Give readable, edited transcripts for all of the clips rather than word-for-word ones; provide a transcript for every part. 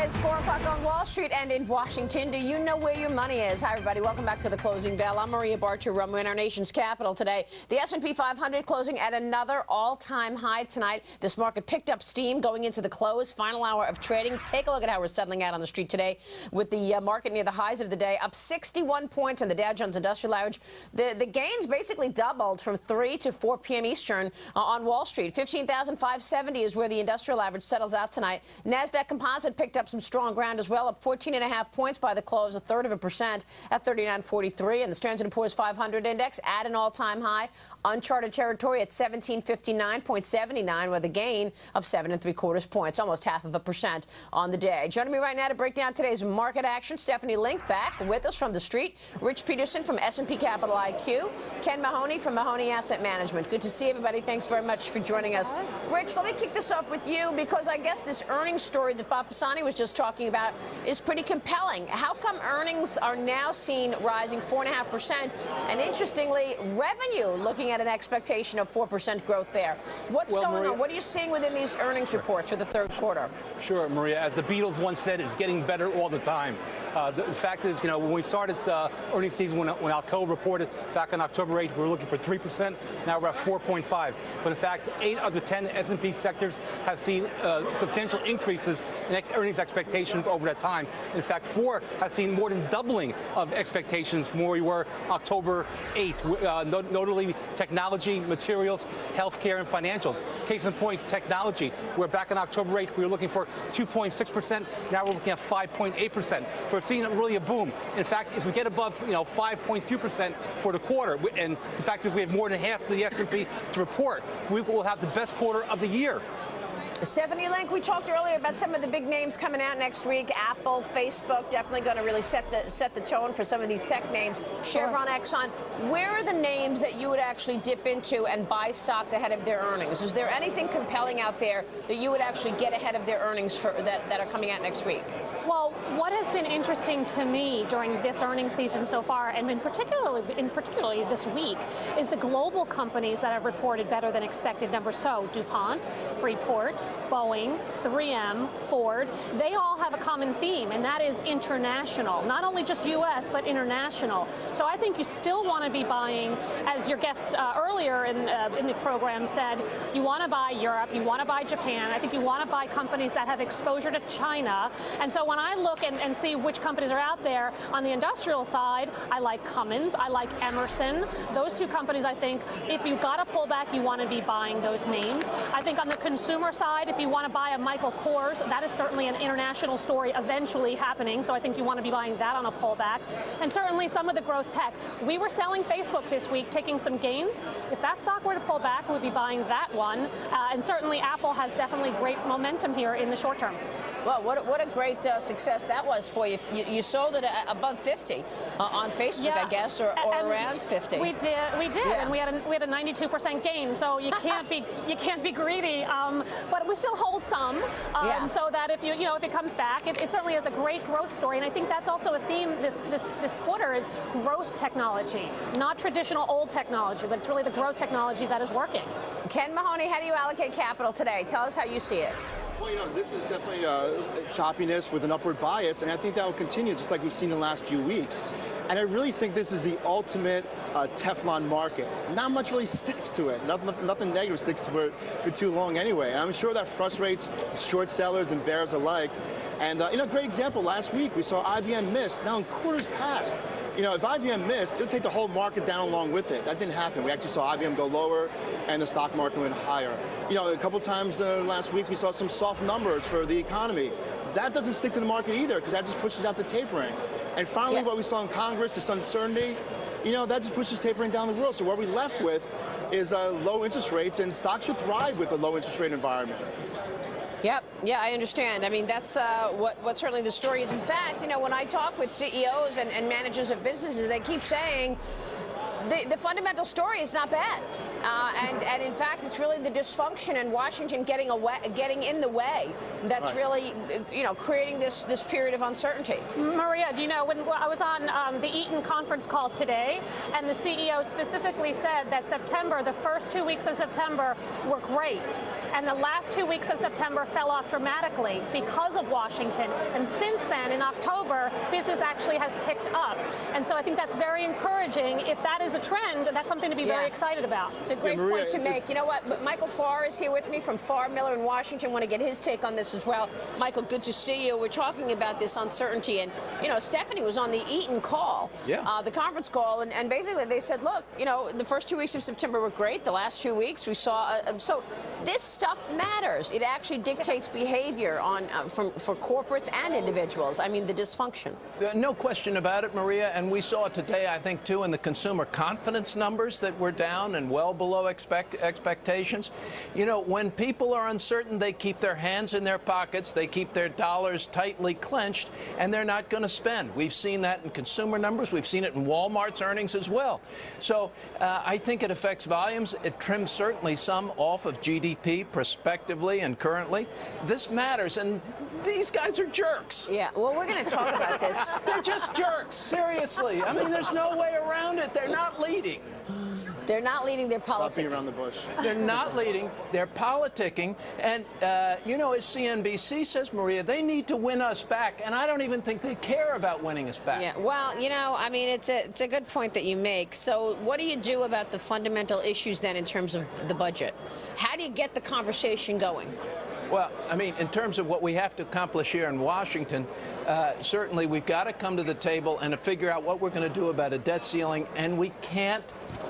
is 4 o'clock on Wall Street and in Washington. Do you know where your money is? Hi, everybody. Welcome back to the Closing Bell. I'm Maria Bartiromo. We're in our nation's capital today. The S&P 500 closing at another all-time high tonight. This market picked up steam going into the close. Final hour of trading. Take a look at how we're settling out on the street today with the market near the highs of the day, up 61 points on the Dow Jones Industrial Average. The gains basically doubled from 3 to 4 p.m. Eastern on Wall Street. 15,570 is where the industrial average settles out tonight. NASDAQ Composite picked up some strong ground as well, up 14.5 points by the close, 1/3% at 39.43. And the Standard & Poor's 500 index at an all-time high, uncharted territory at 1759.79, with a gain of 7 3/4 points, almost 0.5% on the day. Joining me right now to break down today's market action, Stephanie Link back with us from the street, Rich Peterson from S&P Capital IQ, Ken Mahoney from Mahoney Asset Management. Good to see everybody. Thanks very much for joining us. Rich, let me kick this off with you because I guess this earnings story that Bob Pisani was just talking about is pretty compelling. How come earnings are now seen rising 4.5%? And interestingly, revenue looking at an expectation of 4% growth there. What's going Maria, on? What are you seeing within these earnings reports for the third quarter? Sure, Maria. As the Beatles once said, it's getting better all the time. The fact is, when we started the earnings season, when Alcoa reported back on October 8th, we were looking for 3%. Now we're at 4.5. But in fact, 8 of the 10 S&P sectors have seen substantial increases in earnings expectations over that time. In fact, 4 have seen more than doubling of expectations from where we were October 8th, notably technology, materials, healthcare, and financials. Case in point, technology. We're back on October 8th, we were looking for 2.6%. Now we're looking at 5.8%. So we're seeing really a boom. In fact, if we get above 5.2% for the quarter, and the fact is we have more than half of the S&P to report, we will have the best quarter of the year. Stephanie Link, we talked earlier about some of the big names coming out next week. Apple, Facebook, definitely going to really set the tone for some of these tech names. Chevron, Exxon. Where are the names that you would actually dip into and buy stocks ahead of their earnings? Is there anything compelling out there that you would actually get ahead of their earnings that are coming out next week? Well, what has been interesting to me during this earnings season so far, and particularly this week, is the global companies that have reported better than expected numbers. So DuPont, Freeport, Boeing, 3M, Ford, they all have a common theme, and that is international. Not only just U.S., but international. So I think you still want to be buying, as your guests earlier in the program said, you want to buy Europe, you want to buy Japan. I think you want to buy companies that have exposure to China. And so when I look and see which companies are out there on the industrial side, I like Cummins, I like Emerson. Those two companies, I think, if you got a pullback, you want to be buying those names. I think on the consumer side, if you want to buy a Michael Kors, that is certainly an international story eventually happening. So I think you want to be buying that on a pullback. And certainly some of the growth tech. We were selling Facebook this week, taking some gains. If that stock were to pull back, we'd be buying that one. And certainly Apple has definitely great momentum here in the short term. Well, what a great success that was for you. You sold it above 50 on Facebook, yeah, I guess, or around 50. We did, yeah. And we had a 92% gain. So you can't be greedy. But we still hold some, yeah, so that if if it comes back, it certainly is a great growth story. And I think that's also a theme this quarter is growth technology, not traditional old technology, but it's really the growth technology that is working. Ken Mahoney, how do you allocate capital today? Tell us how you see it. Well, this is definitely choppiness with an upward bias, and I think that will continue just like we've seen in the last few weeks. And I really think this is the ultimate Teflon market. Not much really sticks to it. Nothing negative sticks to it for too long anyway. And I'm sure that frustrates short sellers and bears alike. And a great example, last week we saw IBM miss. Now in quarters past, if IBM missed, it would take the whole market down along with it. That didn't happen. We actually saw IBM go lower and the stock market went higher. A couple times last week we saw some soft numbers for the economy. That doesn't stick to the market either because that just pushes out the tapering. And finally, what we saw in Congress, this uncertainty, that just pushes tapering down the road. So what we're left with is low interest rates, and stocks should thrive with a low interest rate environment. Yep. Yeah, I understand. I mean, that's what certainly the story is. In fact, when I talk with CEOs and managers of businesses, they keep saying the fundamental story is not bad. And in fact, it's really the dysfunction in Washington getting in the way that's really, creating this period of uncertainty. Maria, do you know, when I was on the Eaton conference call today, and the CEO specifically said that September, the first 2 weeks of September were great, and the last 2 weeks of September fell off dramatically because of Washington. And since then, in October, business actually has picked up. And so I think that's very encouraging. If that is a trend, that's something to be very excited about. It's a great point to make. You know what? But Michael Farr is here with me from Farr Miller in Washington. Want to get his take on this as well. Michael, good to see you. We're talking about this uncertainty. And, Stephanie was on the Eaton call, the conference call, and basically they said, look, the first 2 weeks of September were great. The last 2 weeks we saw, so this stuff matters. It actually dictates behavior for corporates and individuals. I mean, the dysfunction. No question about it, Maria. And we saw it today, I think, too, in the consumer confidence numbers that were down and well below expectations. When people are uncertain, they keep their hands in their pockets, they keep their dollars tightly clenched, and they're not going to spend. We've seen that in consumer numbers. We've seen it in Walmart's earnings as well. So I think it affects volumes. It trims certainly some off of GDP prospectively and currently. This matters, and these guys are jerks. Yeah, well, we're going to talk about this. They're just jerks, seriously. I mean, there's no way around it. They're not leading. They're not leading their politics. Stopping around the bush. They're not leading. They're politicking. And, as CNBC says, Maria, they need to win us back. And I don't even think they care about winning us back. Yeah, well, I mean, it's a good point that you make. So what do you do about the fundamental issues then in terms of the budget? How do you get the conversation going? Well, I mean, in terms of what we have to accomplish here in Washington, certainly we've got to come to the table and figure out what we're going to do about a debt ceiling, and we can't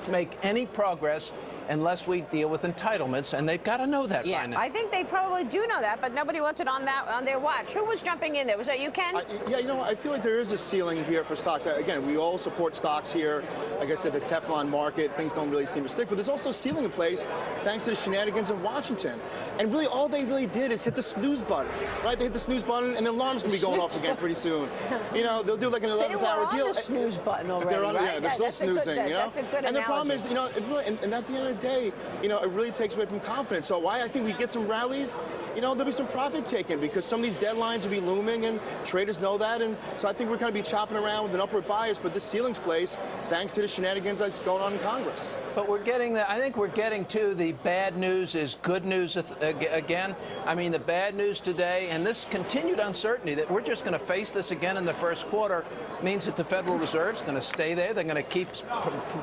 make any progress unless we deal with entitlements, and they've got to know that by now. I think they probably do know that, but nobody wants it on their watch. Who was jumping in there? Was that you, Ken? I feel like there is a ceiling here for stocks. Again, we all support stocks here. Like I said, the Teflon market, things don't really seem to stick, but there's also a ceiling in place thanks to the shenanigans in Washington. And really, all they really did is hit the snooze button, right? They hit the snooze button, and the alarm's going to be going off again pretty soon. They'll do like an 11th-hour deal. They're on the snooze button already, they're right? Yeah, they're still snoozing, That's a good And analogy. the problem is, it really, and at the end of the day, it really takes away from confidence. So why I think we get some rallies, there'll be some profit taken because some of these deadlines will be looming and traders know that. And so I think we're going to be chopping around with an upward bias, but the ceiling's placed thanks to the shenanigans that's going on in Congress. But we're getting there. I think we're getting to the bad news is good news again. I mean, the bad news today and this continued uncertainty that we're just going to face this again in the first quarter means that the Federal Reserve is going to stay there. They're going to keep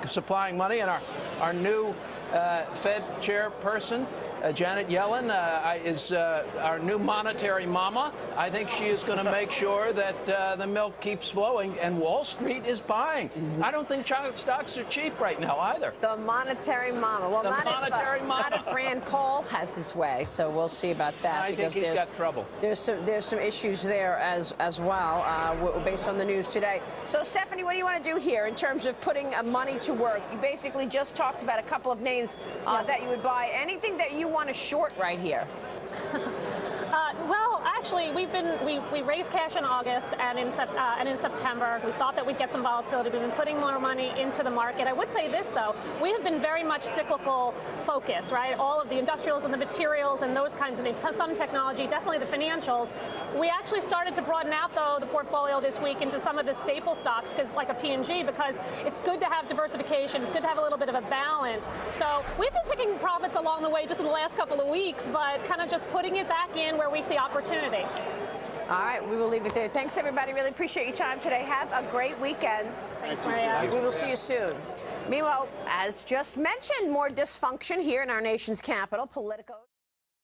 supplying money. And our new Fed chairperson, Janet Yellen, is our new monetary mama. I think she is going to make sure that the milk keeps flowing, and Wall Street is buying. I don't think stocks are cheap right now either. The monetary mama. Well, not if Rand Paul has his way, so we'll see about that. I think he's got trouble. There's some issues there as well, based on the news today. So, Stephanie, what do you want to do here in terms of putting money to work? You basically just talked about a couple of names that you would buy. Anything that you want to short right here? Well, actually, we raised cash in August and in September. We thought that we'd get some volatility. We've been putting more money into the market. I would say this, though. We have been very much cyclical focus, right? All of the industrials and the materials and those kinds of things. Some technology, definitely the financials. We actually started to broaden out, though, the portfolio this week into some of the staple stocks, like a P&G, because it's good to have diversification. It's good to have a little bit of a balance. So we've been taking profits along the way just in the last couple of weeks, but kind of just putting it back in where we see opportunity. All right, we will leave it there. Thanks, everybody. Really appreciate your time today. Have a great weekend. Thanks, Maria. We will see you soon. Meanwhile, as just mentioned, more dysfunction here in our nation's capital. Politico.